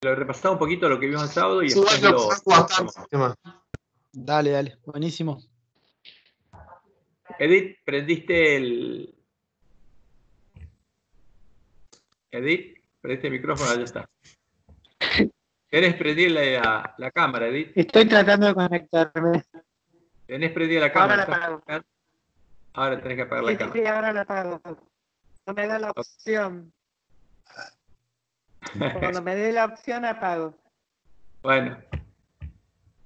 lo repasamos un poquito lo que vimos el sábado y Sí, después lo lo... conozco bastante. Dale, buenísimo. Edith, ¿prendiste el micrófono? Ya está. ¿Querés prender la cámara, Edith? Estoy tratando de conectarme. ¿Tenés prendida la Ahora cámara? la apago. Ahora tenés que apagar la cámara. Sí, ahora la apago. No me da la opción. Cuando me dé la opción, apago. Bueno.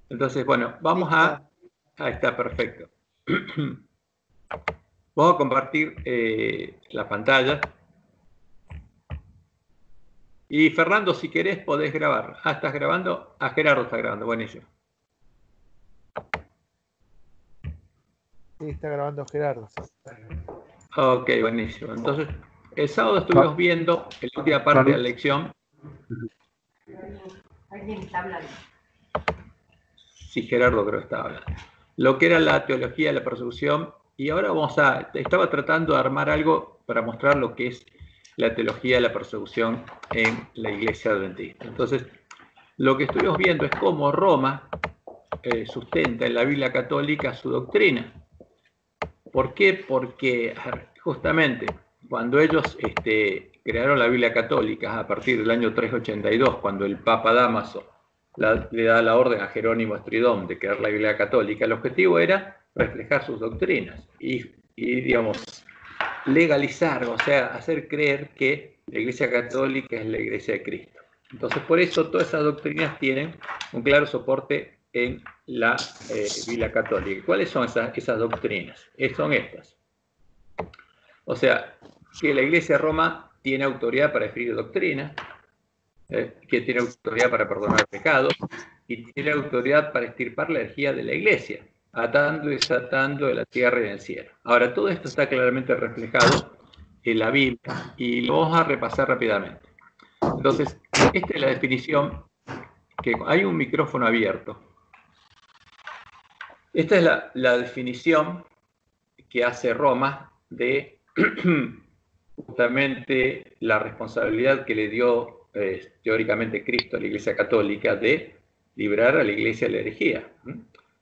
Entonces, bueno, vamos a... Ahí está, perfecto. Vamos a compartir la pantalla. Y Fernando, si querés, podés grabar. Ah, ¿estás grabando? Ah, Gerardo está grabando, buenísimo. Sí, está grabando Gerardo. Ok, buenísimo. Entonces, el sábado estuvimos viendo en la última parte de la lección. ¿Alguien está hablando? Sí, Gerardo creo que estaba hablando. Lo que era la teología de la persecución. Y ahora estaba tratando de armar algo para mostrar lo que es la teología de la persecución en la Iglesia Adventista. Entonces, lo que estuvimos viendo es cómo Roma sustenta en la Biblia católica su doctrina. ¿Por qué? Porque justamente cuando ellos crearon la Biblia católica a partir del año 382, cuando el Papa Dámaso le da la orden a Jerónimo Estridón de crear la Biblia católica, el objetivo era reflejar sus doctrinas y digamos, legalizar, o sea, hacer creer que la Iglesia Católica es la Iglesia de Cristo. Entonces, por eso todas esas doctrinas tienen un claro soporte en la Biblia Católica. ¿Cuáles son esas doctrinas? Son estas. O sea, que la Iglesia de Roma tiene autoridad para definir doctrina, que tiene autoridad para perdonar pecados y tiene autoridad para extirpar la herejía de la Iglesia, atando y desatando de la tierra y en el cielo. Ahora, todo esto está claramente reflejado en la Biblia y lo vamos a repasar rápidamente. Entonces, esta es la definición, que hay un micrófono abierto. Esta es la definición que hace Roma de justamente la responsabilidad que le dio teóricamente Cristo a la Iglesia Católica de librar a la Iglesia de la herejía.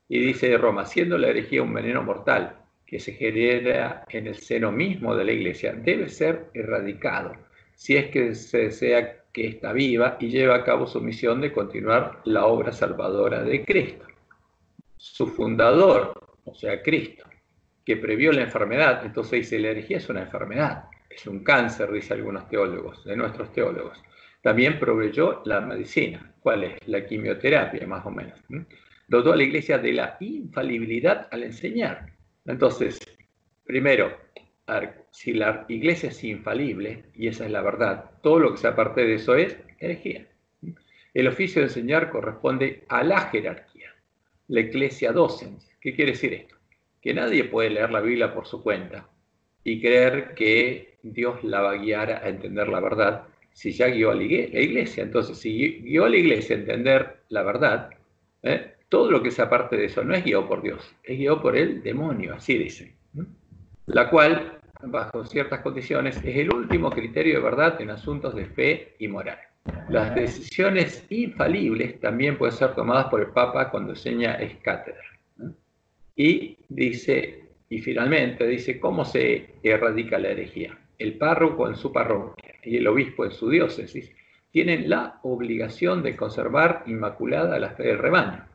Y dice de Roma, siendo la herejía un veneno mortal que se genera en el seno mismo de la Iglesia, debe ser erradicado si es que se desea que está viva y lleva a cabo su misión de continuar la obra salvadora de Cristo. Su fundador, o sea, Cristo, que previó la enfermedad, entonces dice, la herejía es una enfermedad, es un cáncer, dice algunos teólogos, de nuestros teólogos. También proveyó la medicina. ¿Cuál es? La quimioterapia, más o menos. Dotó a la Iglesia de la infalibilidad al enseñar. Entonces, primero, si la Iglesia es infalible, y esa es la verdad, todo lo que sea parte de eso es herejía. El oficio de enseñar corresponde a la jerarquía, la Ecclesia Docens. ¿Qué quiere decir esto? Que nadie puede leer la Biblia por su cuenta y creer que Dios la va a guiar a entender la verdad si ya guió a la Iglesia. Entonces, si guió a la Iglesia a entender la verdad, todo lo que sea parte de eso no es guiado por Dios, es guiado por el demonio, así dice. La cual, bajo ciertas condiciones, es el último criterio de verdad en asuntos de fe y moral. Las decisiones infalibles también pueden ser tomadas por el Papa cuando enseña ex cátedra. Y dice, y finalmente dice, ¿cómo se erradica la herejía? El párroco en su parroquia y el obispo en su diócesis tienen la obligación de conservar inmaculada la fe del rebaño.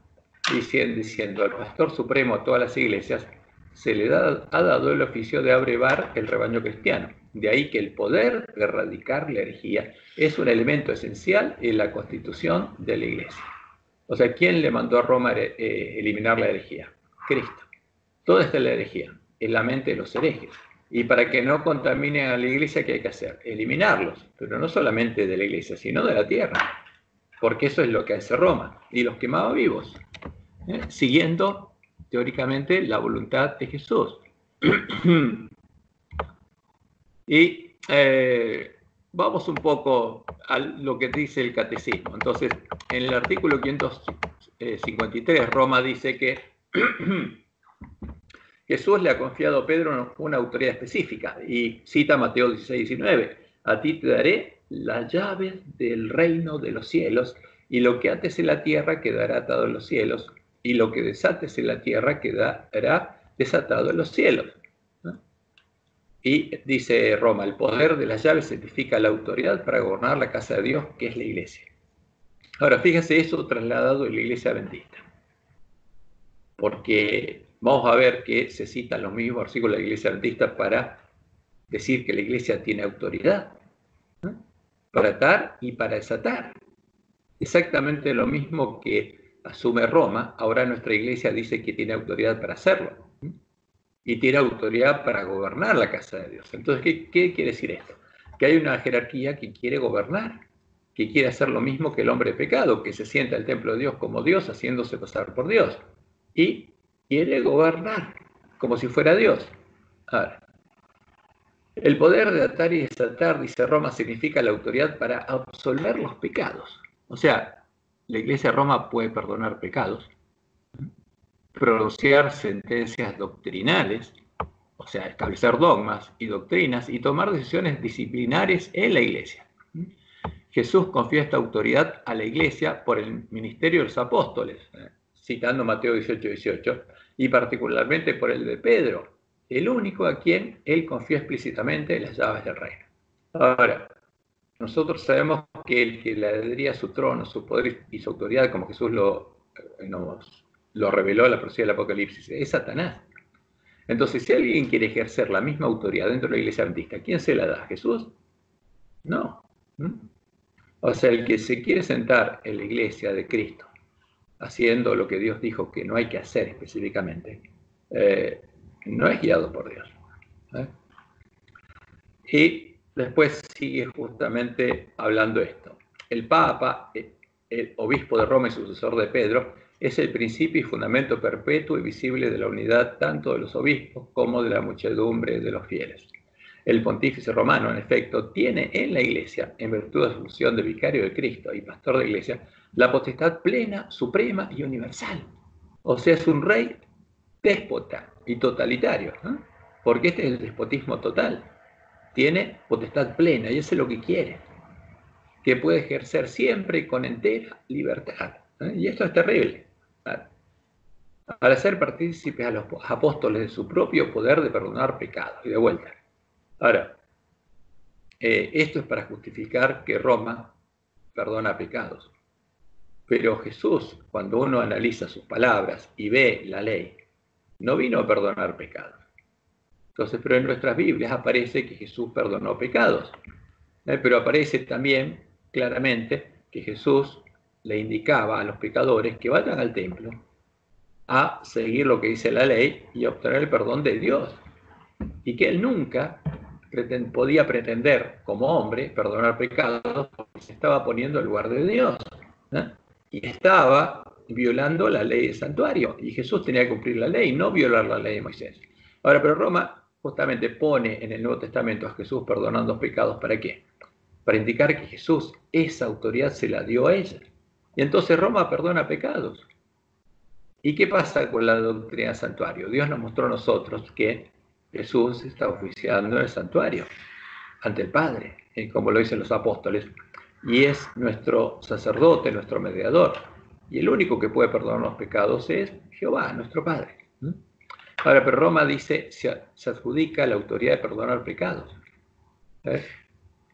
Diciendo al pastor supremo de todas las iglesias, se le ha dado el oficio de abrevar el rebaño cristiano. De ahí que el poder de erradicar la herejía es un elemento esencial en la constitución de la iglesia. O sea, ¿quién le mandó a Roma eliminar la herejía? Cristo. Toda esta es la herejía, en la mente de los herejes. Y para que no contaminen a la iglesia, ¿qué hay que hacer? Eliminarlos, pero no solamente de la iglesia, sino de la tierra. Porque eso es lo que hace Roma. Y los quemaba vivos, siguiendo, teóricamente, la voluntad de Jesús. Y vamos un poco a lo que dice el catecismo. Entonces, en el artículo 553, Roma dice que Jesús le ha confiado a Pedro una autoridad específica y cita Mateo 16, 19. A ti te daré las llaves del reino de los cielos, y lo que ates en la tierra quedará atado en los cielos, y lo que desates en la tierra quedará desatado en los cielos. ¿No? Y dice Roma, el poder de las llaves significa la autoridad para gobernar la casa de Dios, que es la iglesia. Ahora, fíjense eso trasladado en la iglesia adventista, porque vamos a ver que se citan los mismos versículos de la iglesia adventista para decir que la iglesia tiene autoridad, ¿no? Para atar y para desatar. Exactamente lo mismo que asume Roma, ahora nuestra iglesia dice que tiene autoridad para hacerlo, ¿no? Y tiene autoridad para gobernar la casa de Dios. Entonces, ¿qué quiere decir esto? Que hay una jerarquía que quiere gobernar, que quiere hacer lo mismo que el hombre de pecado, que se sienta al templo de Dios como Dios, haciéndose pasar por Dios. Y quiere gobernar como si fuera Dios. Ahora, el poder de atar y desatar, dice Roma, significa la autoridad para absolver los pecados. O sea, la iglesia de Roma puede perdonar pecados, pronunciar sentencias doctrinales, o sea, establecer dogmas y doctrinas y tomar decisiones disciplinarias en la iglesia. Jesús confió esta autoridad a la iglesia por el ministerio de los apóstoles, citando Mateo 18:18, y particularmente por el de Pedro, el único a quien él confió explícitamente las llaves del reino. Ahora, nosotros sabemos que el que le daría su trono, su poder y su autoridad, como Jesús lo reveló a la profecía del Apocalipsis, es Satanás. Entonces, si alguien quiere ejercer la misma autoridad dentro de la iglesia adventista, ¿quién se la da? ¿Jesús? No. O sea, el que se quiere sentar en la iglesia de Cristo, haciendo lo que Dios dijo que no hay que hacer específicamente, no es guiado por Dios. Y después sigue justamente hablando esto. El Papa, el obispo de Roma y sucesor de Pedro, es el principio y fundamento perpetuo y visible de la unidad tanto de los obispos como de la muchedumbre de los fieles. El pontífice romano, en efecto, tiene en la iglesia, en virtud de su función de vicario de Cristo y pastor de la iglesia, la potestad plena, suprema y universal. O sea, es un rey déspota y totalitario, ¿no? Porque este es el despotismo total. Tiene potestad plena y eso es lo que quiere, que puede ejercer siempre con entera libertad. Y esto es terrible. Al hacer partícipes a los apóstoles de su propio poder de perdonar pecados. Y de vuelta. Ahora, esto es para justificar que Roma perdona pecados. Pero Jesús, cuando uno analiza sus palabras y ve la ley, no vino a perdonar pecados. Entonces, pero en nuestras Biblias aparece que Jesús perdonó pecados. Pero aparece también claramente que Jesús le indicaba a los pecadores que vayan al templo a seguir lo que dice la ley y obtener el perdón de Dios. Y que él nunca podía pretender, como hombre, perdonar pecados porque se estaba poniendo en lugar de Dios, ¿no? Y estaba violando la ley del santuario. Y Jesús tenía que cumplir la ley, no violar la ley de Moisés. Ahora, pero Roma justamente pone en el Nuevo Testamento a Jesús perdonando pecados. ¿Para qué? Para indicar que Jesús esa autoridad se la dio a ella. Y entonces Roma perdona pecados. ¿Y qué pasa con la doctrina del santuario? Dios nos mostró a nosotros que Jesús está oficiando en el santuario ante el Padre, como lo dicen los apóstoles, y es nuestro sacerdote, nuestro mediador. Y el único que puede perdonar los pecados es Jehová, nuestro Padre. Ahora, pero Roma dice, se adjudica la autoridad de perdonar pecados.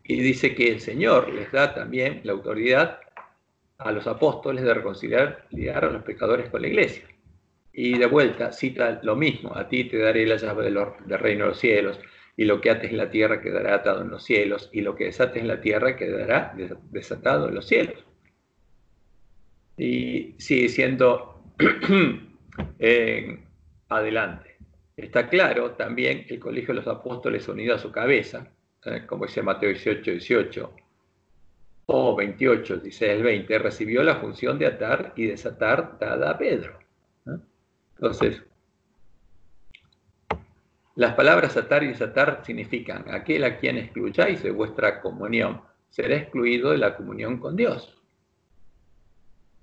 Y dice que el Señor les da también la autoridad a los apóstoles de reconciliar a los pecadores con la iglesia. Y de vuelta cita lo mismo: a ti te daré la llave del reino de los cielos, y lo que ates en la tierra quedará atado en los cielos, y lo que desates en la tierra quedará desatado en los cielos. Y sigue diciendo adelante. Está claro también que el colegio de los apóstoles unido a su cabeza, como dice Mateo 18:18, o 28, 16 al 20, recibió la función de atar y desatar dada a Pedro. Entonces, las palabras atar y desatar significan: aquel a quien excluyáis de vuestra comunión será excluido de la comunión con Dios.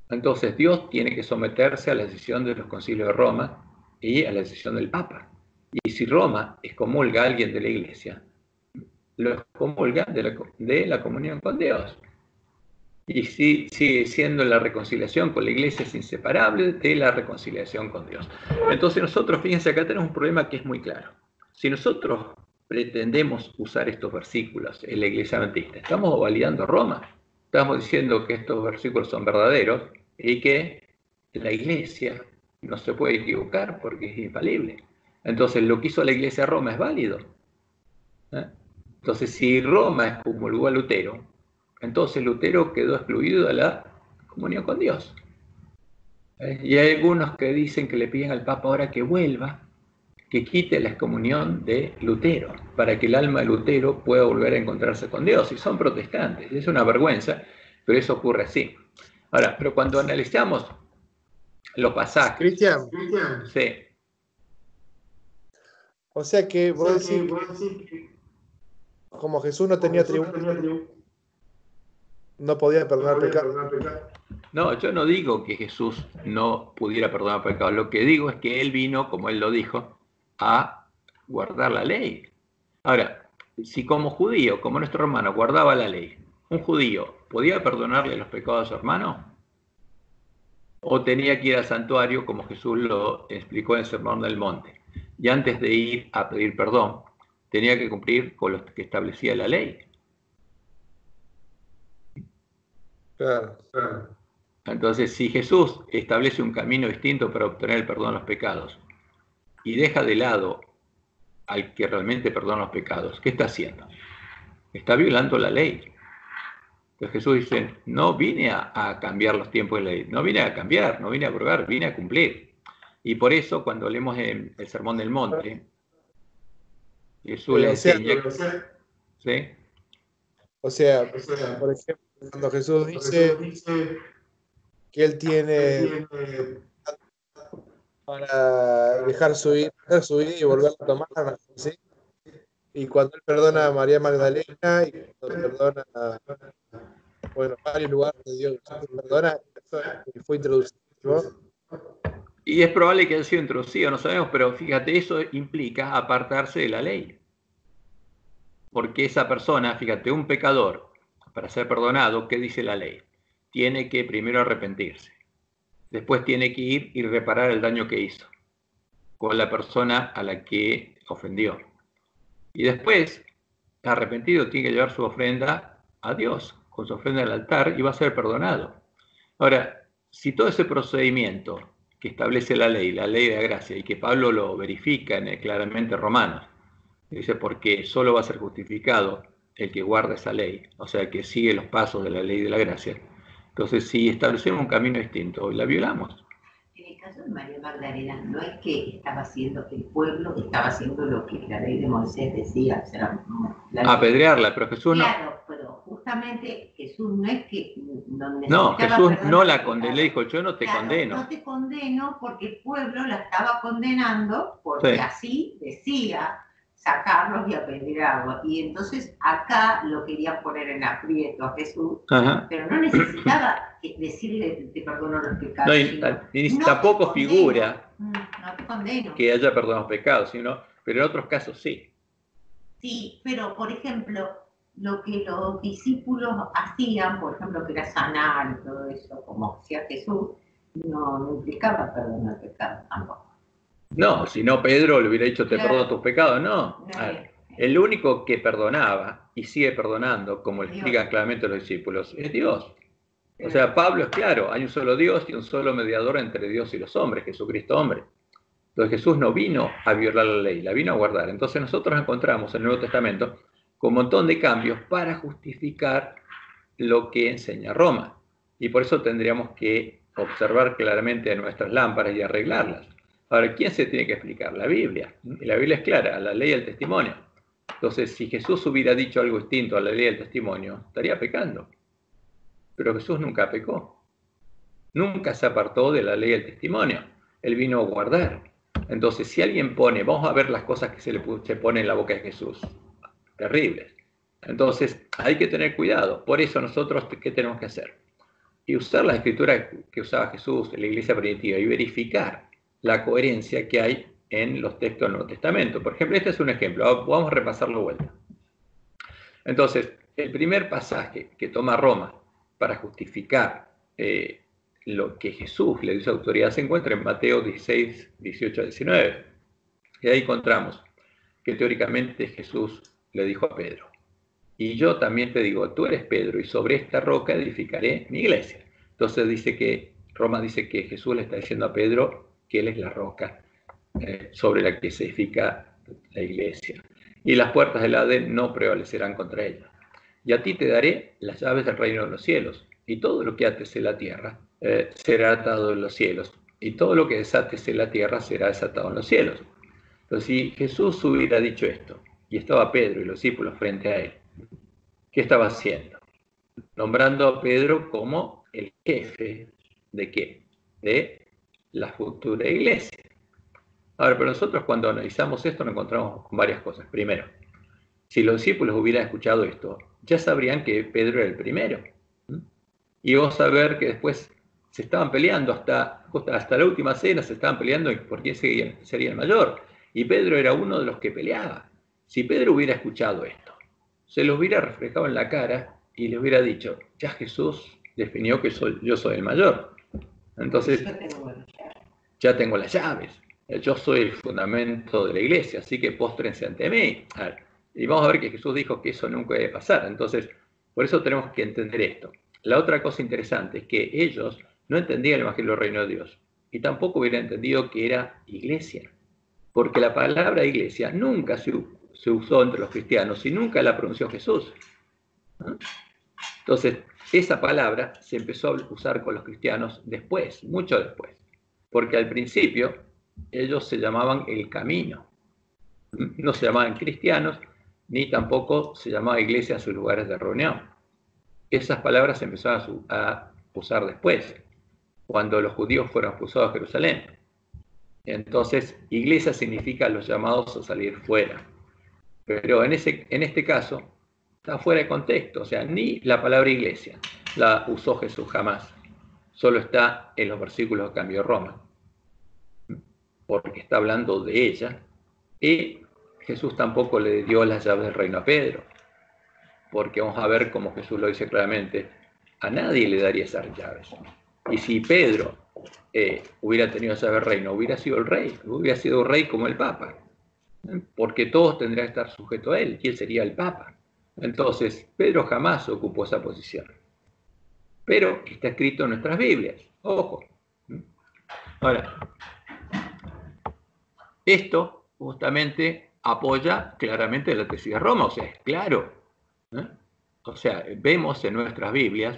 Entonces Dios tiene que someterse a la decisión de los concilios de Roma y a la decisión del Papa. Y si Roma excomulga a alguien de la iglesia, lo excomulgan de la comunión con Dios. Y sí, sigue siendo la reconciliación con la iglesia es inseparable de la reconciliación con Dios. Entonces nosotros, fíjense, acá tenemos un problema que es muy claro. Si nosotros pretendemos usar estos versículos en la iglesia adventista, estamos validando Roma. Estamos diciendo que estos versículos son verdaderos y que la iglesia no se puede equivocar porque es infalible. Entonces lo que hizo la iglesia de Roma es válido. Entonces si Roma excomulgó a Lutero, entonces Lutero quedó excluido de la comunión con Dios. Y hay algunos que dicen que le piden al Papa ahora que vuelva, que quite la excomunión de Lutero, para que el alma de Lutero pueda volver a encontrarse con Dios. Y son protestantes, es una vergüenza, pero eso ocurre así. Ahora, pero cuando analizamos los pasajes... Cristian. Sí. O sea que vos decís que como Jesús no tenía atributos, no podía perdonar pecados. No, yo no digo que Jesús no pudiera perdonar pecados. Lo que digo es que Él vino, como Él lo dijo, a guardar la ley. Ahora, si como judío, como nuestro hermano, guardaba la ley, un judío, ¿podía perdonarle los pecados a su hermano? ¿O tenía que ir al santuario, como Jesús lo explicó en el Sermón del Monte? Y antes de ir a pedir perdón, tenía que cumplir con lo que establecía la ley. Claro. Entonces, si Jesús establece un camino distinto para obtener el perdón de los pecados y deja de lado al que realmente perdona los pecados, ¿qué está haciendo? Está violando la ley. Entonces Jesús dice, no vine a cambiar los tiempos de la ley, no vine a cambiar, no vine a abrogar, vine a cumplir. Y por eso, cuando leemos el Sermón del Monte, Jesús le enseña... ¿Sí? O sea, por ejemplo, cuando Jesús dice que Él tiene para dejar su vida y volver a tomar, ¿sí? Y cuando Él perdona a María Magdalena y cuando perdona a varios lugares de Dios, perdona, eso fue introducido, ¿no? Y es probable que haya sido introducido, no sabemos, pero fíjate, eso implica apartarse de la ley. Porque esa persona, fíjate, un pecador, para ser perdonado, ¿qué dice la ley? Tiene que primero arrepentirse. Después tiene que ir y reparar el daño que hizo con la persona a la que ofendió. Y después, arrepentido, tiene que llevar su ofrenda a Dios, con su ofrenda al altar, y va a ser perdonado. Ahora, si todo ese procedimiento que establece la ley de la gracia, y que Pablo lo verifica claramente en Romanos, dice, porque solo va a ser justificado el que guarda esa ley, o sea, el que sigue los pasos de la ley de la gracia. Entonces, si establecemos un camino distinto, la violamos. En el caso de María Magdalena, no es que estaba haciendo, el pueblo estaba haciendo lo que la ley de Moisés decía, o sea, apedrearla, pero Jesús no. Claro, pero justamente Jesús no es que... No, Jesús no la condenó, le dijo, yo no te condeno. No te condeno porque el pueblo la estaba condenando porque sí, así decía sacarlos y apedrearlos. Y entonces acá lo querían poner en aprieto a Jesús, ajá, pero no necesitaba decirle te perdono los pecados. No, y tampoco figura no te condeno. Que haya perdonado los pecados, pero en otros casos sí. Sí, pero por ejemplo, lo que los discípulos hacían, por ejemplo, que era sanar y todo eso, como hacía Jesús, no implicaba perdonar pecados tampoco. No, si no Pedro le hubiera dicho te perdono tus pecados, no. El único que perdonaba y sigue perdonando, como le explican claramente los discípulos, es Dios. O sea, Pablo es claro, hay un solo Dios y un solo mediador entre Dios y los hombres, Jesucristo hombre. Entonces Jesús no vino a violar la ley, la vino a guardar. Entonces nosotros encontramos en el Nuevo Testamento con un montón de cambios para justificar lo que enseña Roma. Y por eso tendríamos que observar claramente nuestras lámparas y arreglarlas. Ahora, ¿quién se tiene que explicar? La Biblia. Y la Biblia es clara, la ley del testimonio. Entonces, si Jesús hubiera dicho algo distinto a la ley del testimonio, estaría pecando. Pero Jesús nunca pecó. Nunca se apartó de la ley del testimonio. Él vino a guardar. Entonces, si alguien pone, vamos a ver las cosas que se pone en la boca de Jesús. Terribles. Entonces, hay que tener cuidado. Por eso nosotros, ¿qué tenemos que hacer? Y usar la escritura que usaba Jesús en la iglesia primitiva y verificar la coherencia que hay en los textos del Nuevo Testamento. Por ejemplo, este es un ejemplo. Vamos a repasarlo de vuelta. Entonces, el primer pasaje que toma Roma para justificar lo que Jesús le dio esa autoridad se encuentra en Mateo 16, 18 a 19. Y ahí encontramos que teóricamente Jesús le dijo a Pedro: y yo también te digo, tú eres Pedro, y sobre esta roca edificaré mi iglesia. Entonces Roma dice que Jesús le está diciendo a Pedro que él es la roca sobre la que se edifica la iglesia. Y las puertas del Hades no prevalecerán contra ella. Y a ti te daré las llaves del reino de los cielos, y todo lo que ates en la tierra será atado en los cielos, y todo lo que desates en la tierra será desatado en los cielos. Entonces, si Jesús hubiera dicho esto, y estaba Pedro y los discípulos frente a él, ¿qué estaba haciendo? Nombrando a Pedro como el jefe ¿de qué? De la futura iglesia. Ahora, pero nosotros cuando analizamos esto nos encontramos con varias cosas. Primero, si los discípulos hubieran escuchado esto, ya sabrían que Pedro era el primero. Y vamos a ver que después se estaban peleando hasta la última cena, se estaban peleando por quién sería el mayor. Y Pedro era uno de los que peleaba. Si Pedro hubiera escuchado esto, se lo hubiera reflejado en la cara y le hubiera dicho: ya Jesús definió que yo soy el mayor. Entonces, ya tengo las llaves. Yo soy el fundamento de la iglesia, así que póstrense ante mí. Y vamos a ver que Jesús dijo que eso nunca debe pasar. Entonces, por eso tenemos que entender esto. La otra cosa interesante es que ellos no entendían el evangelio del reino de Dios y tampoco hubieran entendido que era iglesia, porque la palabra iglesia nunca se usó entre los cristianos y nunca la pronunció Jesús. Entonces, esa palabra se empezó a usar con los cristianos después, mucho después, porque al principio ellos se llamaban el camino, no se llamaban cristianos, ni tampoco se llamaba iglesia en sus lugares de reunión. Esas palabras se empezaron a usar después, cuando los judíos fueron expulsados de Jerusalén. Entonces, iglesia significa los llamados a salir fuera. Pero en este caso, está fuera de contexto. O sea, ni la palabra iglesia la usó Jesús jamás. Solo está en los versículos que cambió Roma, porque está hablando de ella. Y Jesús tampoco le dio las llaves del reino a Pedro, porque vamos a ver cómo Jesús lo dice claramente: a nadie le daría esas llaves. Y si Pedro hubiera tenido esa llave del reino, hubiera sido el rey, hubiera sido rey como el Papa, porque todos tendrían que estar sujetos a él, y él sería el Papa. Entonces, Pedro jamás ocupó esa posición. Pero está escrito en nuestras Biblias, ojo. Ahora, esto justamente apoya claramente la tesis de Roma, o sea, es claro. O sea, vemos en nuestras Biblias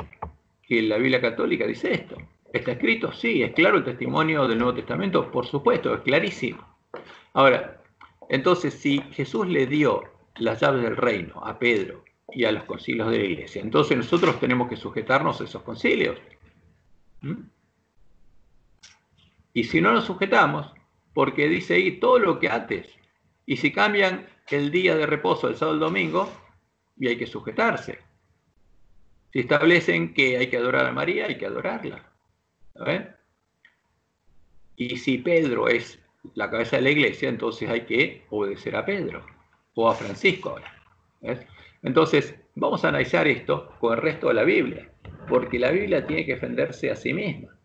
que la Biblia católica dice esto. ¿Está escrito? Sí, es claro el testimonio del Nuevo Testamento, por supuesto, es clarísimo. Ahora, entonces, si Jesús le dio las llaves del reino a Pedro y a los concilios de la iglesia, entonces nosotros tenemos que sujetarnos a esos concilios. Y si no nos sujetamos, porque dice ahí todo lo que ates, y si cambian el día de reposo, el sábado y el domingo, y hay que sujetarse. Si establecen que hay que adorar a María, hay que adorarla. ¿Ven? Y si Pedro es la cabeza de la iglesia, entonces hay que obedecer a Pedro o a Francisco ahora. ¿Ves? Entonces, vamos a analizar esto con el resto de la Biblia, porque la Biblia tiene que defenderse a sí misma.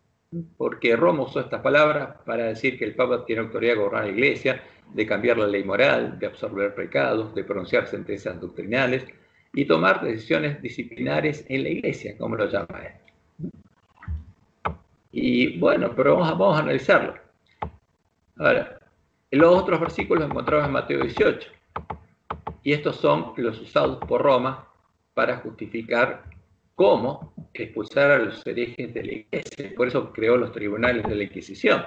Porque Roma usó estas palabras para decir que el Papa tiene autoridad de gobernar la iglesia, de cambiar la ley moral, de absorber pecados, de pronunciar sentencias doctrinales y tomar decisiones disciplinares en la iglesia, como lo llama él. Y bueno, pero vamos a analizarlo. Ahora, los otros versículos los encontramos en Mateo 18. Y estos son los usados por Roma para justificar cómo expulsar a los herejes de la iglesia. Por eso creó los tribunales de la Inquisición.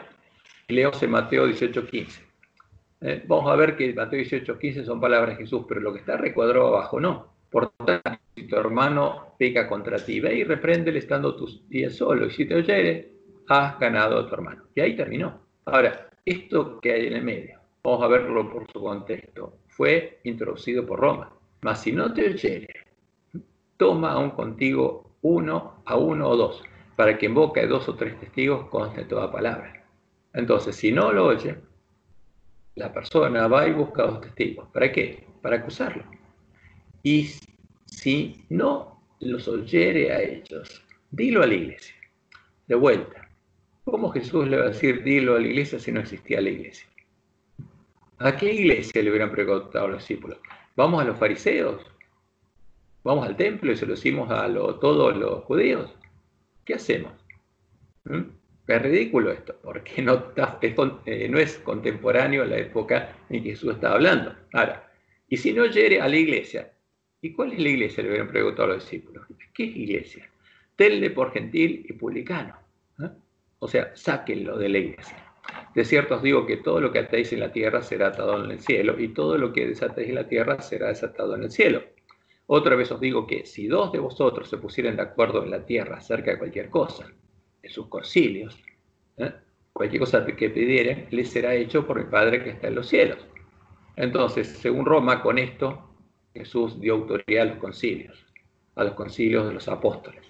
Leemos en Mateo 18:15. Vamos a ver que Mateo 18:15 son palabras de Jesús, pero lo que está recuadrado abajo no. Por tanto, si tu hermano peca contra ti, ve y repréndele estando tus días solo, y si te oyere, has ganado a tu hermano. Y ahí terminó. Ahora, esto que hay en el medio, vamos a verlo por su contexto, fue introducido por Roma. Mas si no te oyere, toma aún contigo 1 a 1 o 2, para que en boca de 2 o 3 testigos conste toda palabra. Entonces, si no lo oye, la persona va y busca 2 testigos. ¿Para qué? Para acusarlo. Y si no los oyere a ellos, dilo a la iglesia. De vuelta, ¿cómo Jesús le va a decir dilo a la iglesia si no existía la iglesia? ¿A qué iglesia le hubieran preguntado a los discípulos? ¿Vamos a los fariseos? ¿Vamos al templo y se lo decimos a todos los judíos? ¿Qué hacemos? Es ridículo esto, porque no es contemporáneo a la época en que Jesús estaba hablando. Ahora, y si no oyere a la iglesia, ¿y cuál es la iglesia? Le hubieran preguntado a los discípulos. ¿Qué es iglesia? Tenle por gentil y publicano. O sea, sáquenlo de la iglesia. De cierto os digo que todo lo que atéis en la tierra será atado en el cielo, y todo lo que desatéis en la tierra será desatado en el cielo. Otra vez os digo que si 2 de vosotros se pusieran de acuerdo en la tierra acerca de cualquier cosa, en sus concilios, cualquier cosa que pidieran, les será hecho por mi Padre que está en los cielos. Entonces, según Roma, con esto Jesús dio autoridad a los concilios de los apóstoles.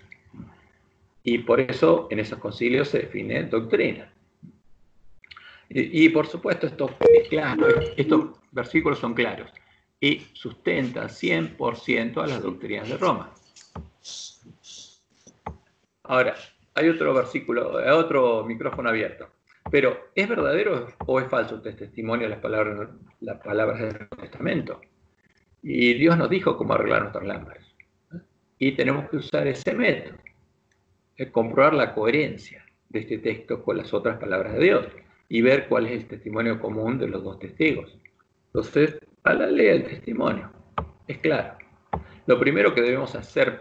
Y por eso en esos concilios se define doctrina. Y por supuesto esto es claro, estos versículos son claros y sustentan 100% a las doctrinas de Roma. Ahora, hay otro versículo, otro micrófono abierto. Pero, ¿es verdadero o es falso este testimonio de las palabras del Nuevo Testamento? Y Dios nos dijo cómo arreglar nuestras lámparas. Y tenemos que usar ese método, es comprobar la coherencia de este texto con las otras palabras de Dios y ver cuál es el testimonio común de los 2 testigos. Entonces, a la ley del testimonio, es claro. Lo primero que debemos hacer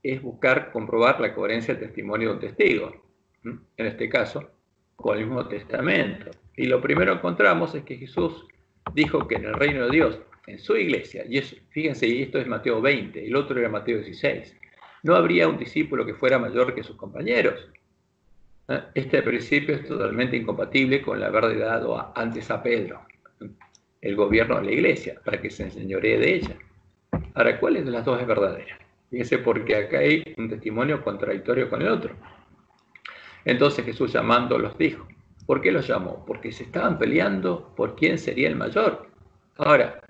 es buscar comprobar la coherencia del testimonio de un testigo, en este caso, con el mismo testamento. Y lo primero que encontramos es que Jesús dijo que en el reino de Dios, en su iglesia, y eso, fíjense, y esto es Mateo 20, el otro era Mateo 16, no habría un discípulo que fuera mayor que sus compañeros. Este principio es totalmente incompatible con el haber dado antes a Pedro el gobierno de la iglesia, para que se enseñoree de ella. Ahora, ¿cuál de las 2 es verdadera? Fíjense, porque acá hay un testimonio contradictorio con el otro. Entonces Jesús llamándolos dijo. ¿Por qué los llamó? Porque se estaban peleando por quién sería el mayor. Ahora,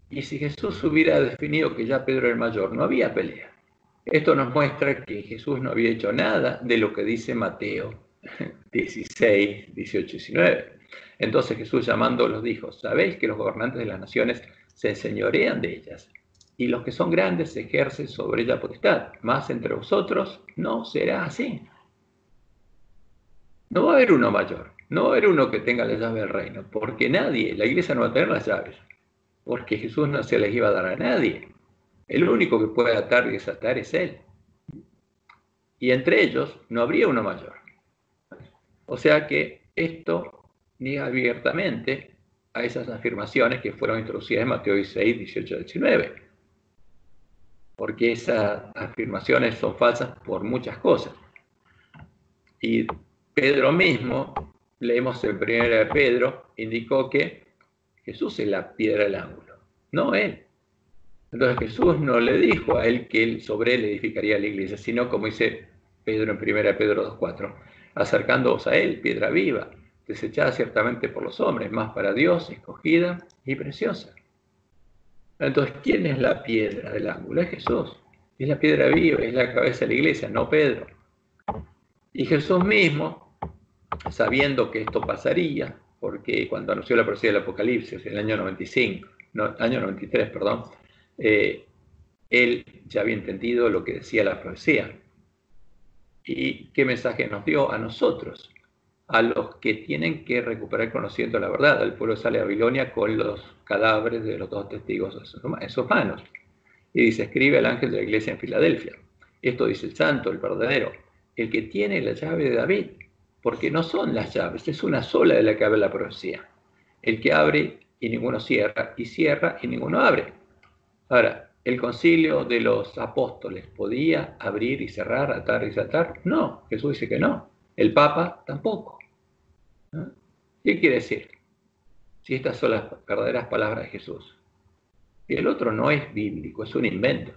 y si Jesús hubiera definido que ya Pedro era el mayor, no había pelea. Esto nos muestra que Jesús no había hecho nada de lo que dice Mateo 16, 18 y 19. Entonces Jesús llamándolos dijo, ¿sabéis que los gobernantes de las naciones se enseñorean de ellas? Y los que son grandes ejercen sobre ella potestad. Mas entre vosotros no será así. No va a haber uno mayor, no va a haber uno que tenga la llave del reino, porque nadie, la iglesia no va a tener las llaves, porque Jesús no se las iba a dar a nadie. El único que puede atar y desatar es Él. Y entre ellos no habría uno mayor. O sea que esto niega abiertamente a esas afirmaciones que fueron introducidas en Mateo 16, 18 y 19. Porque esas afirmaciones son falsas por muchas cosas. Y Pedro mismo, leemos en 1 Pedro, indicó que Jesús es la piedra del ángulo, no Él. Entonces Jesús no le dijo a Él que Él sobre Él edificaría la iglesia, sino como dice Pedro en 1 Pedro 2:4, acercándoos a Él, piedra viva, desechada ciertamente por los hombres, mas para Dios escogida y preciosa. Entonces, ¿quién es la piedra del ángulo? Es Jesús. Es la piedra viva, es la cabeza de la iglesia, no Pedro. Y Jesús mismo, sabiendo que esto pasaría, porque cuando anunció la profecía del Apocalipsis en el año 93, él ya había entendido lo que decía la profecía. ¿Y qué mensaje nos dio a nosotros? A los que tienen que recuperar conociendo la verdad. El pueblo sale a Babilonia con los cadáveres de los 2 testigos en sus manos. Y dice, escribe al ángel de la iglesia en Filadelfia. Esto dice el santo, el verdadero, el que tiene la llave de David, porque no son las llaves, es una sola de la que habla la profecía. El que abre y ninguno cierra, y cierra y ninguno abre. Ahora, ¿el concilio de los apóstoles podía abrir y cerrar, atar y desatar? No, Jesús dice que no. El Papa tampoco. ¿No? ¿Qué quiere decir? Si estas son las verdaderas palabras de Jesús. Y el otro no es bíblico, es un invento.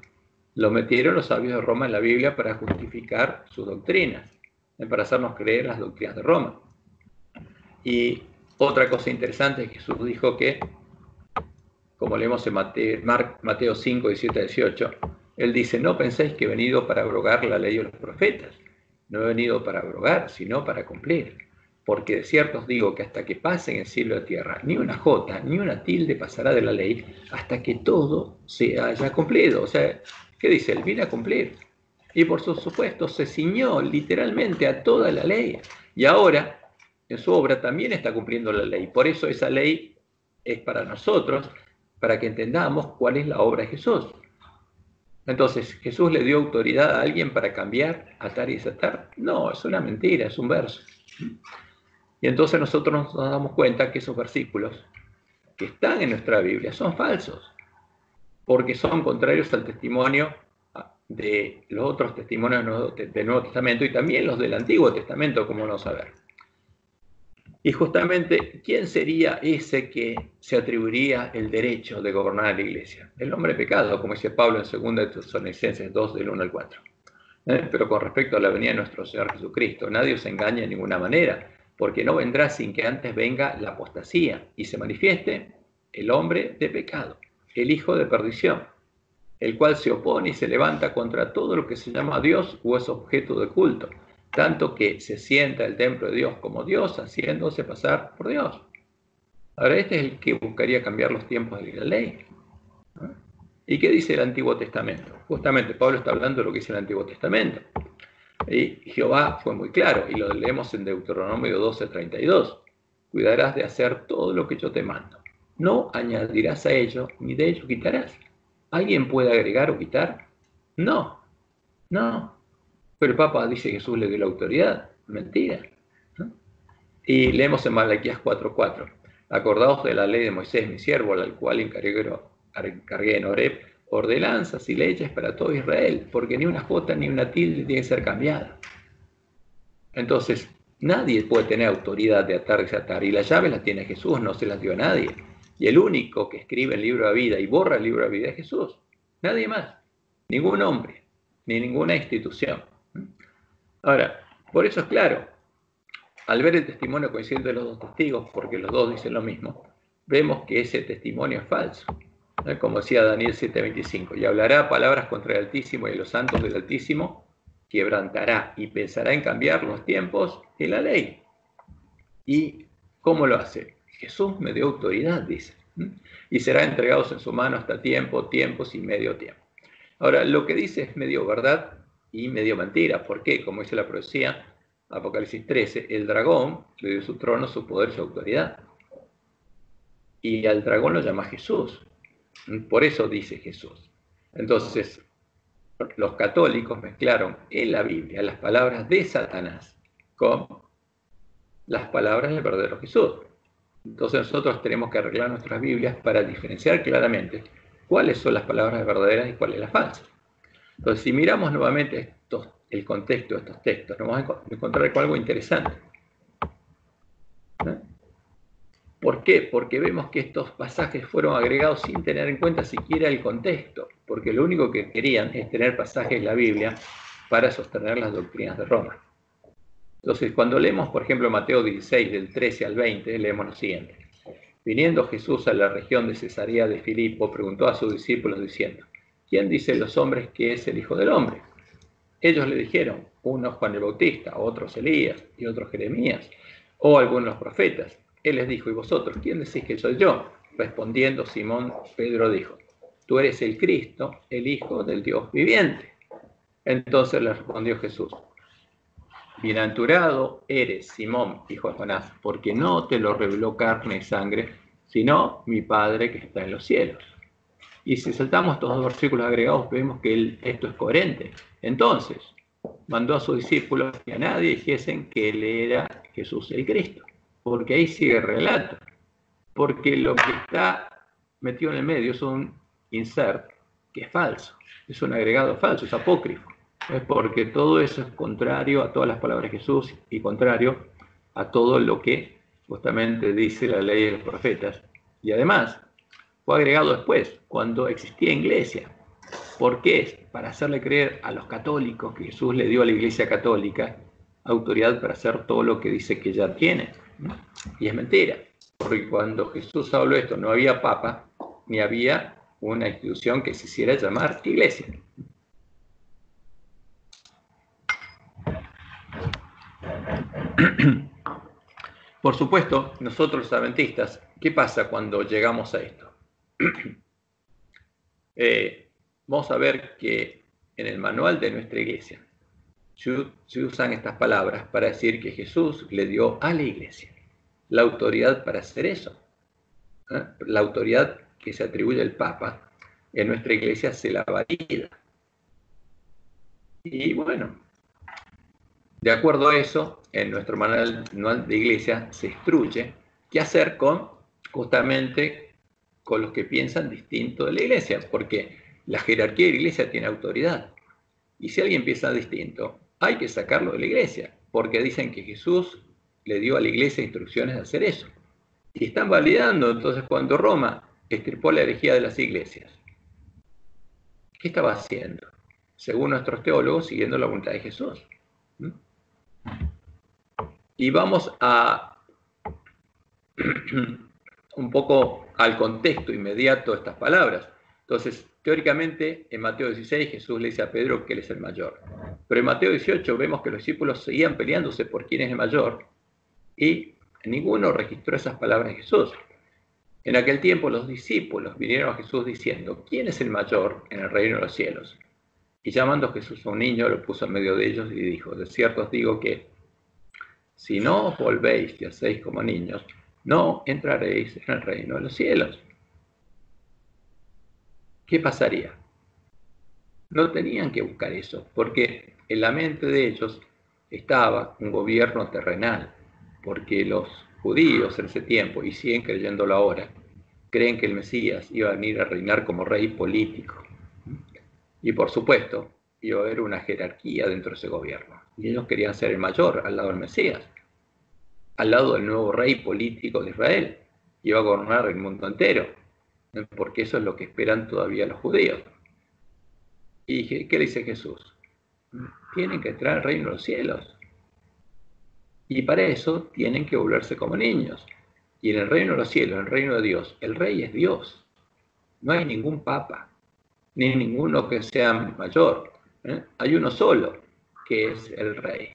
Lo metieron los sabios de Roma en la Biblia para justificar sus doctrinas, para hacernos creer las doctrinas de Roma. Y otra cosa interesante es que Jesús dijo que, como leemos en Mateo 5, 17 a 18, Él dice, no penséis que he venido para abrogar la ley de los profetas. No he venido para abrogar, sino para cumplir. Porque de cierto os digo que hasta que pasen el cielo y la tierra, ni una jota, ni una tilde pasará de la ley, hasta que todo se haya cumplido. O sea, ¿qué dice? Él viene a cumplir. Y por supuesto se ciñó literalmente a toda la ley. Y ahora, en su obra, también está cumpliendo la ley. Por eso esa ley es para nosotros, para que entendamos cuál es la obra de Jesús. Entonces, ¿Jesús le dio autoridad a alguien para cambiar, atar y desatar? No, es una mentira, es un verso. Y entonces nosotros nos damos cuenta que esos versículos que están en nuestra Biblia son falsos, porque son contrarios al testimonio de los otros testimonios del Nuevo Testamento y también los del Antiguo Testamento, como no saber. Y justamente, ¿quién sería ese que se atribuiría el derecho de gobernar la iglesia? El hombre pecado, como dice Pablo en 2 Tesalonicenses 2, del 1 al 4. Pero con respecto a la venida de nuestro Señor Jesucristo, nadie os engaña de ninguna manera, porque no vendrá sin que antes venga la apostasía y se manifieste el hombre de pecado, el hijo de perdición, el cual se opone y se levanta contra todo lo que se llama Dios o es objeto de culto, tanto que se sienta el templo de Dios como Dios, haciéndose pasar por Dios. Ahora, este es el que buscaría cambiar los tiempos de la ley. ¿Y qué dice el Antiguo Testamento? Justamente Pablo está hablando de lo que dice el Antiguo Testamento. Y Jehová fue muy claro, y lo leemos en Deuteronomio 12:32. Cuidarás de hacer todo lo que yo te mando. No añadirás a ello, ni de ello quitarás. ¿Alguien puede agregar o quitar? No, no. Pero el Papa dice que Jesús le dio la autoridad. Mentira. ¿No? Y leemos en Malaquías 4:4. Acordaos de la ley de Moisés, mi siervo, al cual encargué en Horeb ordenanzas y leyes para todo Israel, porque ni una jota ni una tilde tiene que ser cambiada. Entonces, nadie puede tener autoridad de atar y desatar, y las llaves las tiene Jesús, no se las dio a nadie. Y el único que escribe el libro de vida y borra el libro de vida es Jesús. Nadie más. Ningún hombre, ni ninguna institución. Ahora, por eso es claro, al ver el testimonio coincidente de los dos testigos, porque los dos dicen lo mismo, vemos que ese testimonio es falso. Como decía Daniel 7:25, y hablará palabras contra el Altísimo y los santos del Altísimo, quebrantará y pensará en cambiar los tiempos y la ley. ¿Y cómo lo hace? Jesús me dio autoridad, dice, y será entregados en su mano hasta tiempos y medio tiempo. Ahora, lo que dice es medio verdad y medio mentira. ¿Por qué? Como dice la profecía, Apocalipsis 13, el dragón le dio su trono, su poder, su autoridad. Y al dragón lo llama Jesús. Por eso dice Jesús. Entonces, los católicos mezclaron en la Biblia las palabras de Satanás con las palabras del verdadero Jesús. Entonces nosotros tenemos que arreglar nuestras Biblias para diferenciar claramente cuáles son las palabras verdaderas y cuáles las falsas. Entonces, si miramos nuevamente el contexto de estos textos, nos vamos a encontrar con algo interesante. ¿Por qué? Porque vemos que estos pasajes fueron agregados sin tener en cuenta siquiera el contexto, porque lo único que querían es tener pasajes en la Biblia para sostener las doctrinas de Roma. Entonces, cuando leemos, por ejemplo, Mateo 16, del 13 al 20, leemos lo siguiente. Viniendo Jesús a la región de Cesarea de Filipo, preguntó a sus discípulos diciendo, ¿quién dicen los hombres que es el Hijo del Hombre? Ellos le dijeron, unos Juan el Bautista, otros Elías y otros Jeremías, o algunos de los profetas. Él les dijo, ¿y vosotros quién decís que soy yo? Respondiendo Simón, Pedro dijo, tú eres el Cristo, el Hijo del Dios viviente. Entonces le respondió Jesús, bienaventurado eres, Simón, hijo de Jonás, porque no te lo reveló carne y sangre, sino mi Padre que está en los cielos. Y si saltamos estos dos versículos agregados, vemos que esto es coherente. Entonces, mandó a sus discípulos que a nadie dijesen que él era Jesús el Cristo. Porque ahí sigue el relato. Porque lo que está metido en el medio es un insert que es falso. Es un agregado falso, es apócrifo. Es porque todo eso es contrario a todas las palabras de Jesús y contrario a todo lo que justamente dice la ley de los profetas. Y además, fue agregado después, cuando existía iglesia. ¿Por qué? Para hacerle creer a los católicos que Jesús le dio a la iglesia católica autoridad para hacer todo lo que dice que ya tiene. Y es mentira, porque cuando Jesús habló esto no había papa, ni había una institución que se hiciera llamar iglesia. Por supuesto, nosotros los adventistas, ¿qué pasa cuando llegamos a esto? Vamos a ver que en el manual de nuestra iglesia se usan estas palabras para decir que Jesús le dio a la iglesia la autoridad para hacer eso. La autoridad que se atribuye al Papa en nuestra iglesia se la valida. Y bueno, de acuerdo a eso, en nuestro manual de iglesia se instruye qué hacer justamente con los que piensan distinto de la iglesia, porque la jerarquía de la iglesia tiene autoridad. Y si alguien piensa distinto, hay que sacarlo de la iglesia, porque dicen que Jesús le dio a la iglesia instrucciones de hacer eso. Y están validando, entonces, cuando Roma extirpó la herejía de las iglesias, ¿qué estaba haciendo? Según nuestros teólogos, siguiendo la voluntad de Jesús. Y vamos a un poco al contexto inmediato de estas palabras. Entonces, teóricamente, en Mateo 16 Jesús le dice a Pedro que él es el mayor. Pero en Mateo 18 vemos que los discípulos seguían peleándose por quién es el mayor y ninguno registró esas palabras de Jesús. En aquel tiempo los discípulos vinieron a Jesús diciendo, ¿quién es el mayor en el reino de los cielos? Y llamando a Jesús a un niño, lo puso en medio de ellos y dijo, de cierto os digo que si no os volvéis y hacéis como niños, no entraréis en el reino de los cielos. ¿Qué pasaría? No tenían que buscar eso, porque en la mente de ellos estaba un gobierno terrenal, porque los judíos en ese tiempo, y siguen creyéndolo ahora, creen que el Mesías iba a venir a reinar como rey político. Y por supuesto, iba a haber una jerarquía dentro de ese gobierno. Y ellos querían ser el mayor al lado del Mesías, al lado del nuevo rey político de Israel. Iba a gobernar el mundo entero, porque eso es lo que esperan todavía los judíos. ¿Y qué le dice Jesús? Tienen que entrar al reino de los cielos. Y para eso tienen que volverse como niños. Y en el reino de los cielos, en el reino de Dios, el rey es Dios. No hay ningún papa, ni ninguno que sea mayor. Hay uno solo, que es el rey.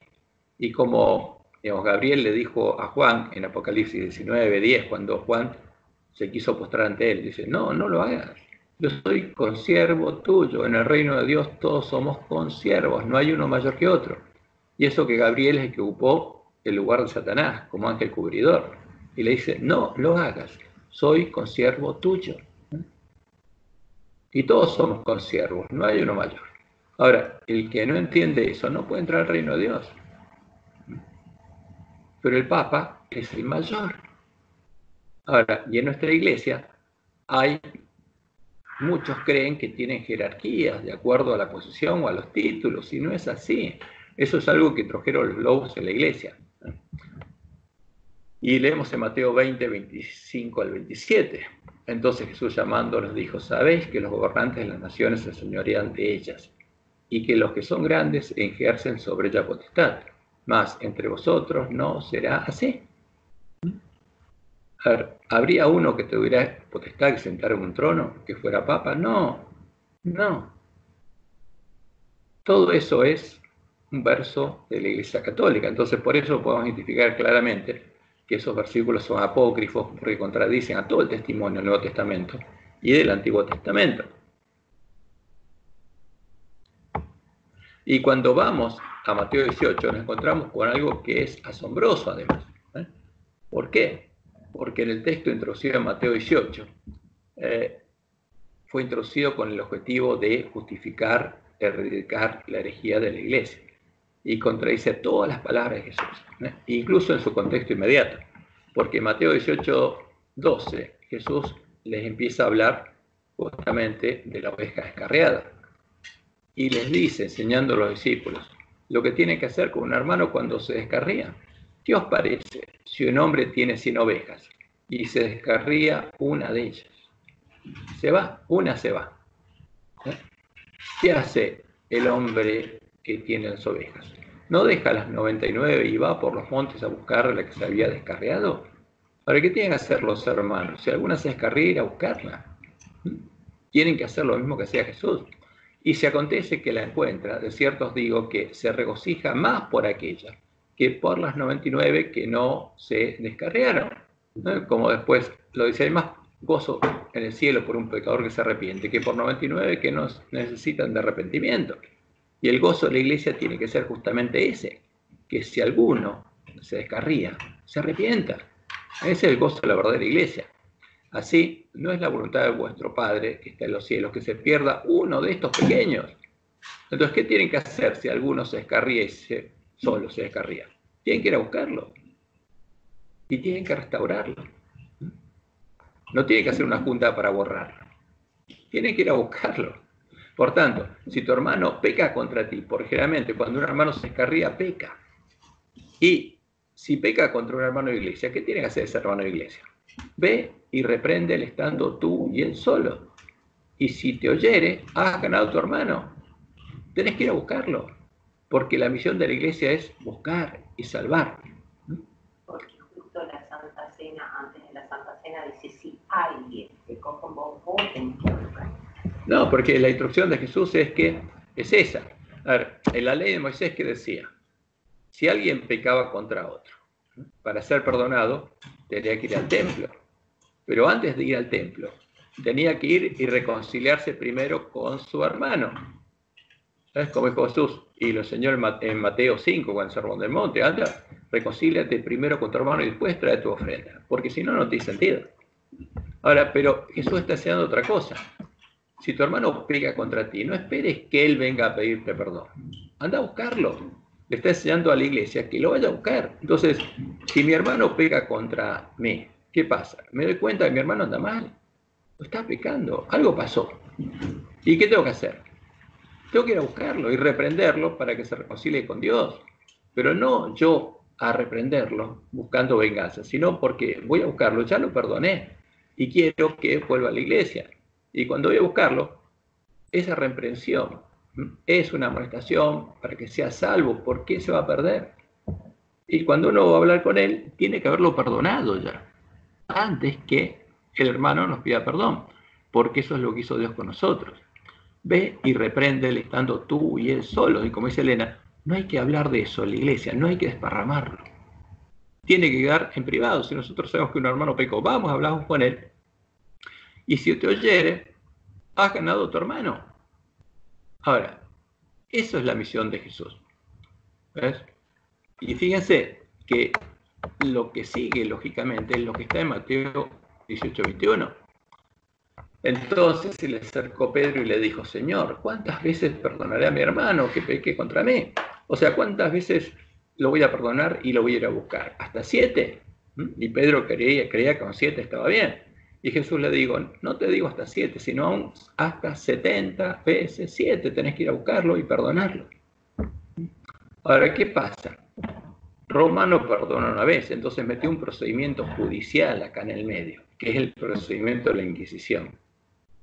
Y como Gabriel le dijo a Juan en Apocalipsis 19:10, cuando Juan se quiso postrar ante él, dice, no, no lo hagas. Yo soy consiervo tuyo. En el reino de Dios todos somos consiervos, no hay uno mayor que otro. Y eso que Gabriel es el que ocupó el lugar de Satanás como ángel cubridor. Y le dice, no lo hagas, soy consiervo tuyo. Y todos somos consiervos, no hay uno mayor. Ahora, el que no entiende eso no puede entrar al reino de Dios. Pero el Papa es el mayor. Ahora, y en nuestra iglesia muchos creen que tienen jerarquías de acuerdo a la posición o a los títulos, y no es así. Eso es algo que trajeron los lobos en la iglesia. Y leemos en Mateo 20, 25 al 27. Entonces Jesús llamándolos dijo, sabéis que los gobernantes de las naciones se señorean de ellas, y que los que son grandes ejercen sobre ella potestad. Mas entre vosotros no será así. A ver, ¿habría uno que tuviera potestad de sentar en un trono, que fuera papa? No, no. Todo eso es un verso de la Iglesia Católica. Entonces, por eso podemos identificar claramente que esos versículos son apócrifos, porque contradicen a todo el testimonio del Nuevo Testamento y del Antiguo Testamento. Y cuando vamos a Mateo 18, nos encontramos con algo que es asombroso, además. ¿Por qué? Porque en el texto introducido en Mateo 18 fue introducido con el objetivo de justificar, erradicar la herejía de la iglesia, y contradice todas las palabras de Jesús, incluso en su contexto inmediato, porque en Mateo 18, 12, Jesús les empieza a hablar justamente de la oveja descarriada, y les dice, enseñando a los discípulos, lo que tienen que hacer con un hermano cuando se descarría. ¿Qué os parece si un hombre tiene 100 ovejas y se descarría una de ellas? Se va, una se va. ¿Qué hace el hombre que tiene las ovejas? ¿No deja las 99 y va por los montes a buscar la que se había descarriado? ¿Para qué tienen que hacer los hermanos? Si alguna se descarría, ir a buscarla. Tienen que hacer lo mismo que hacía Jesús. Y si acontece que la encuentra, de cierto os digo que se regocija más por aquella que por las 99 que no se descarriaron. ¿No? Como después lo dice, hay más gozo en el cielo por un pecador que se arrepiente que por 99 que no necesitan de arrepentimiento. Y el gozo de la iglesia tiene que ser justamente ese, que si alguno se descarría, se arrepienta. Ese es el gozo de la verdadera iglesia. Así, no es la voluntad de vuestro Padre que está en los cielos, que se pierda uno de estos pequeños. Entonces, ¿qué tienen que hacer si alguno se descarría y solo se descarría? Tienen que ir a buscarlo. Y tienen que restaurarlo. No tienen que hacer una junta para borrarlo. Tienen que ir a buscarlo. Por tanto, si tu hermano peca contra ti, porque generalmente cuando un hermano se descarría, peca. Y si peca contra un hermano de iglesia, ¿qué tiene que hacer ese hermano de iglesia? Ve y repréndele estando tú y él solo. Y si te oyere, has ganado a tu hermano. Tenés que ir a buscarlo. Porque la misión de la iglesia es buscar y salvar. Porque justo la Santa Cena, antes de la Santa Cena, dice, si alguien pecó con vos, tenés que buscar. No, porque la instrucción de Jesús es esa. A ver, en la ley de Moisés que decía, si alguien pecaba contra otro, para ser perdonado, tenía que ir al templo. Pero antes de ir al templo, tenía que ir y reconciliarse primero con su hermano. ¿Sabes? Como dijo Jesús, y lo enseñó en Mateo 5, con el Sermón del Monte, anda, reconcíliate primero con tu hermano y después trae tu ofrenda, porque si no, no tiene sentido. Ahora, pero Jesús está enseñando otra cosa. Si tu hermano peca contra ti, no esperes que él venga a pedirte perdón. Anda a buscarlo. Le está enseñando a la iglesia que lo vaya a buscar. Entonces, si mi hermano peca contra mí, ¿qué pasa? Me doy cuenta que mi hermano anda mal. Está pecando. Algo pasó. ¿Y qué tengo que hacer? Tengo que ir a buscarlo y reprenderlo para que se reconcilie con Dios. Pero no yo a reprenderlo buscando venganza, sino porque voy a buscarlo, ya lo perdoné y quiero que vuelva a la iglesia. Y cuando voy a buscarlo, esa reprensión es una amonestación para que sea salvo. ¿Por qué se va a perder? Y cuando uno va a hablar con él, tiene que haberlo perdonado ya, antes que el hermano nos pida perdón, porque eso es lo que hizo Dios con nosotros. Ve y repréndele estando tú y él solo. Y como dice Elena, no hay que hablar de eso en la iglesia, no hay que desparramarlo. Tiene que quedar en privado. Si nosotros sabemos que un hermano pecó, vamos, hablamos con él. Y si te oyere, has ganado a tu hermano. Ahora, eso es la misión de Jesús. ¿Ves? Y fíjense que lo que sigue, lógicamente, es lo que está en Mateo 18:21. Entonces se le acercó Pedro y le dijo, Señor, ¿cuántas veces perdonaré a mi hermano que peque contra mí? O sea, ¿cuántas veces lo voy a perdonar y lo voy a ir a buscar? ¿Hasta 7? Y Pedro creía que con 7 estaba bien. Y Jesús le dijo, no te digo hasta 7, sino aún hasta 70 veces 7. Tenés que ir a buscarlo y perdonarlo. Ahora, ¿qué pasa? Roma no perdona una vez, entonces metió un procedimiento judicial acá en el medio, que es el procedimiento de la Inquisición,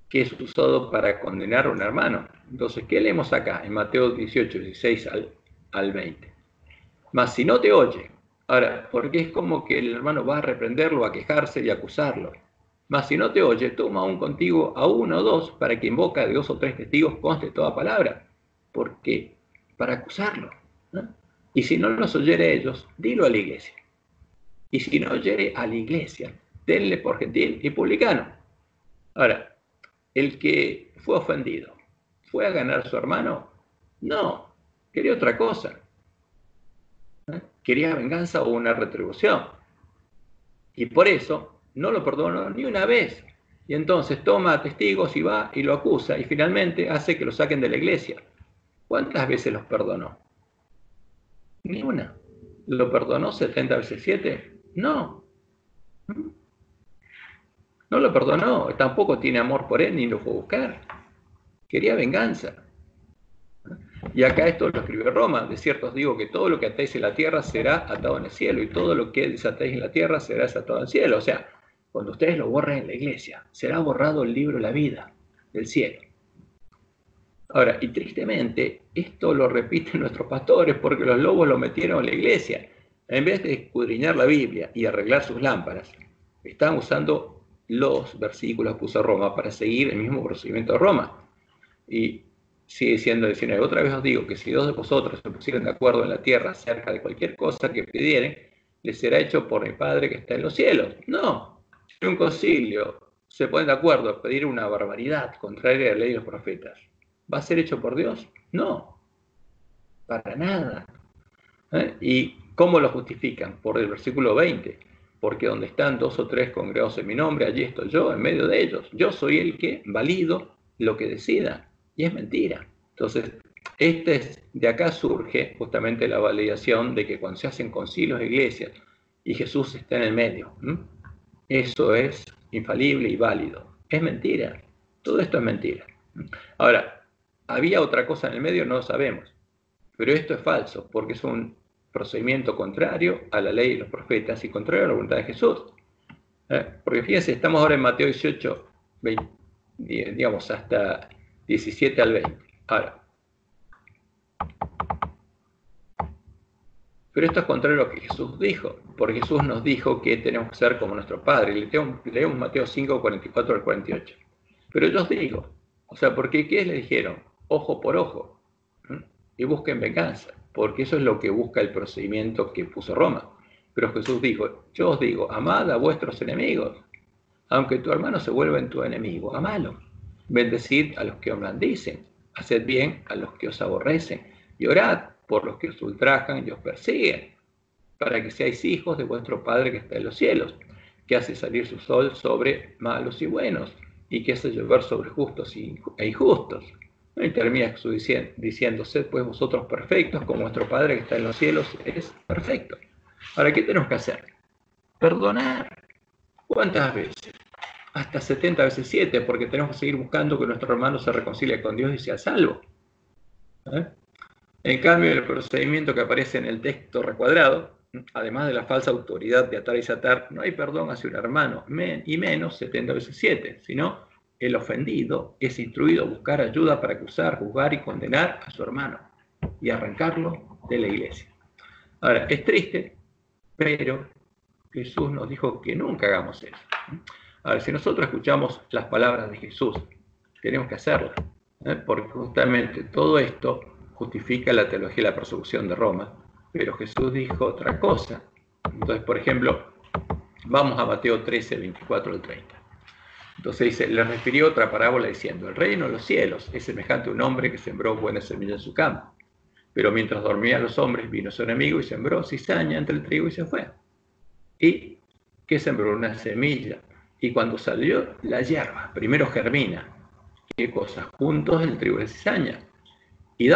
que es usado para condenar a un hermano. Entonces, ¿qué leemos acá? En Mateo 18, 16 al 20. Mas si no te oye, ahora, porque es como que el hermano va a reprenderlo, a quejarse y a acusarlo. Mas si no te oye, toma aún contigo a 1 o 2, para que en boca de 2 o 3 testigos conste toda palabra. Porque para acusarlo, ¿no? Y si no los oyere ellos, dilo a la iglesia. Y si no oyere a la iglesia, tenle por gentil y publicano. Ahora, el que fue ofendido, ¿fue a ganar a su hermano? No, quería otra cosa. Quería venganza o una retribución. Y por eso no lo perdonó ni una vez. Y entonces toma testigos y va y lo acusa y finalmente hace que lo saquen de la iglesia. ¿Cuántas veces los perdonó? Ni una. ¿Lo perdonó 70 veces 7? No. No lo perdonó. Tampoco tiene amor por él ni lo fue a buscar. Quería venganza. Y acá esto lo escribe Roma. De cierto os digo que todo lo que atéis en la tierra será atado en el cielo y todo lo que desatéis en la tierra será desatado en el cielo. O sea, cuando ustedes lo borren en la iglesia, será borrado el libro de la vida del cielo. Ahora, y tristemente, esto lo repiten nuestros pastores porque los lobos lo metieron en la iglesia. En vez de escudriñar la Biblia y arreglar sus lámparas, están usando los versículos que usa Roma para seguir el mismo procedimiento de Roma. Y sigue diciendo el 19, otra vez os digo que si dos de vosotros se pusieren de acuerdo en la tierra acerca de cualquier cosa que pidieren, les será hecho por mi Padre que está en los cielos. No, si en un concilio se ponen de acuerdo a pedir una barbaridad contraria a la ley de los profetas, ¿va a ser hecho por Dios? No, para nada. ¿Y cómo lo justifican? Por el versículo 20, porque donde están 2 o 3 congregados en mi nombre, allí estoy yo en medio de ellos. Yo soy el que valido lo que decida, y es mentira. Entonces, de acá surge justamente la validación de que cuando se hacen concilios de iglesias y Jesús está en el medio, eso es infalible y válido. Es mentira. Todo esto es mentira. Ahora, ¿había otra cosa en el medio? No lo sabemos. Pero esto es falso, porque es un procedimiento contrario a la ley de los profetas y contrario a la voluntad de Jesús. Porque fíjense, estamos ahora en Mateo 18, 20, digamos hasta 17 al 20. Ahora, pero esto es contrario a lo que Jesús dijo, porque Jesús nos dijo que tenemos que ser como nuestro Padre. Leemos Mateo 5, 44 al 48. Pero yo os digo, o sea, porque ¿qué le dijeron? Ojo por ojo. Y busquen venganza, porque eso es lo que busca el procedimiento que puso Roma. Pero Jesús dijo, yo os digo, amad a vuestros enemigos. Aunque tu hermano se vuelva en tu enemigo, amalo. Bendecid a los que os maldicen, haced bien a los que os aborrecen, y orad por los que os ultrajan y os persiguen, para que seáis hijos de vuestro Padre que está en los cielos, que hace salir su sol sobre malos y buenos, y que hace llover sobre justos e injustos. Y termina Jesús diciendo, sed pues vosotros perfectos, como vuestro Padre que está en los cielos es perfecto. Ahora, ¿qué tenemos que hacer? Perdonar. ¿Cuántas veces? Hasta 70 veces 7, porque tenemos que seguir buscando que nuestro hermano se reconcilie con Dios y sea salvo. En cambio, el procedimiento que aparece en el texto recuadrado, además de la falsa autoridad de atar y desatar, no hay perdón hacia un hermano, y menos 70 veces 7, sino el ofendido es instruido a buscar ayuda para acusar, juzgar y condenar a su hermano y arrancarlo de la iglesia. Ahora, es triste, pero Jesús nos dijo que nunca hagamos eso. Ahora, si nosotros escuchamos las palabras de Jesús, tenemos que hacerlas, porque justamente todo esto justifica la teología de la persecución de Roma, pero Jesús dijo otra cosa. Entonces, por ejemplo, vamos a Mateo 13, 24 al 30. Entonces dice, le refirió otra parábola diciendo, el reino de los cielos es semejante a un hombre que sembró buena semilla en su campo. Pero mientras dormían los hombres, vino su enemigo y sembró cizaña entre el trigo y se fue. ¿Y qué sembró? Una semilla. Y cuando salió la hierba, primero germina. ¿Qué cosa? Juntos el trigo y la cizaña.